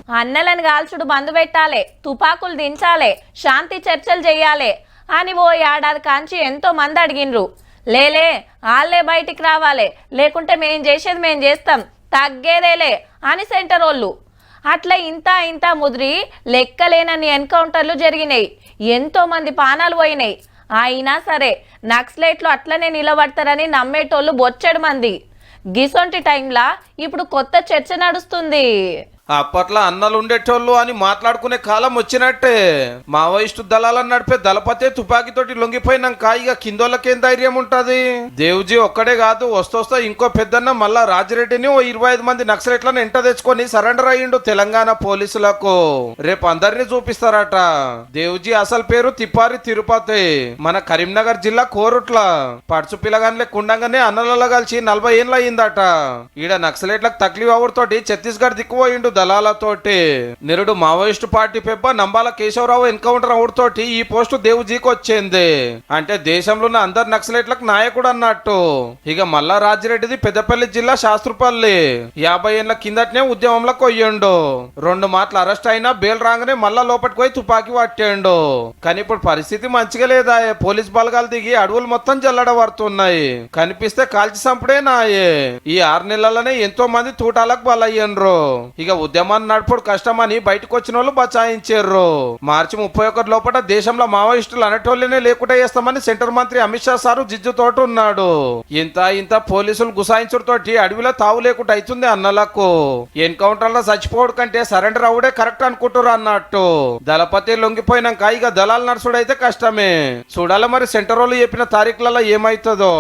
అన్నలను కాల్చుడు బంద్ పెట్టాలి, తుపాకులు దించాలి, శాంతి చర్చలు చెయ్యాలి అని ఓ ఏడాది కాంచి ఎంతో మంది అడిగినరు. లేలే వాళ్ళే బయటికి రావాలి, లేకుంటే మేం చేసేది మేం చేస్తాం, తగ్గేదేలే అని సెంటర్ వాళ్ళు. అట్లా ఇంత ముదిరి లెక్కలేనన్ని ఎన్కౌంటర్లు జరిగినాయి, ఎంతో మంది పానాలు పోయినాయి. అయినా సరే నక్సలైట్లు అట్లనే నిలబడతారని నమ్మేటోళ్ళు బొచ్చెడు మంది. గిసొంటి టైంలా ఇప్పుడు కొత్త చర్చ నడుస్తుంది. అప్పట్లో అన్నలు ఉండేటోళ్ళు అని మాట్లాడుకునే కాలం వచ్చినట్టే. మావోయిస్టు దళాలను నడిపే దళపతే తుపాకీతోటి లొంగిపోయినాక ఇక కిందోళ్ళకేం ధైర్యం ఉంటది. దేవుజీ ఒక్కడే కాదు, వస్తొస్తా ఇంకో పెద్దన్న మళ్ళా రాజిరెడ్డిని ఓ 25 మంది నక్సలైట్లను ఎంట తెచ్చుకొని సరెండర్ అయ్యిండు తెలంగాణ పోలీసులకు. రేపు అందరినీ చూపిస్తారట. దేవుజీ అసలు పేరు తిప్పారి తిరుపతి, మన కరీంనగర్ జిల్లా కోరుట్ల. పడుచు పిల్లగానిలే కుండంగానే అన్నలలో కలిసి 40 ఏళ్ళు అయ్యిందట. ఈడ నక్సలైట్లకు తక్లీఫ్ అవతోటి ఛత్తీస్గఢ్ దిక్కుపోయిండు దళాలతోటి. నిరుడు మావోయిస్టు పార్టీ పెబ్బ నంబాల కేశవరావు ఎన్కౌంటర్ అవుడుతోటి ఈ పోస్టు దేవుజీకి వచ్చింది. అంటే దేశంలో ఉన్న అందరు నక్సలైట్లకు నాయకుడు అన్నట్టు. ఇక మల్లా రాజిరెడ్డిది పెద్దపల్లి జిల్లా శాస్త్రపల్లి. 50 ఏళ్ల కిందటనే ఉద్యమంలో కొయ్యండు. 2 మాటలు అరెస్ట్ అయినా బెయిల్ రాగానే మళ్ళా లోపలికి పోయి తుపాకీ పట్టాడు. కానీ ఇప్పుడు పరిస్థితి మంచిగా లేదా. పోలీస్ బలగాలు దిగి అడవులు మొత్తం జల్లడబడుతున్నాయి. కనిపిస్తే కాల్చి సంపుడే నాయే. ఈ 6 నెలలనే ఎంతో మంది తూటాలకు బలయ్యండ్రు. ఇక ఉద్యమాన్ని నడుపుడు కష్టమని బయటకు వచ్చిన వాళ్ళు బచాయించారు. మార్చి 31 లోపల దేశంలో మావోయిస్టులు అనేటోళ్ళనే లేకుండా చేస్తామని సెంటర్ మంత్రి అమిత్ షా సారు జిజ్జుతోటి ఉన్నాడు. ఇంత పోలీసులు గుసాయించుడుతోటి అడవిలో తావు లేకుండా అవుతుంది అన్నలకు. ఎన్కౌంటర్ లో చచ్చిపోవడం కంటే సరెండర్ అవుడే కరెక్ట్ అనుకుంటారు అన్నట్టు. దళపతి లొంగిపోయినాక ఇక దళాలు నడుచుడు అయితే కష్టమే. చూడాలి మరి సెంటర్ వాళ్ళు చెప్పిన తారీఖులలో ఏమైతుందో.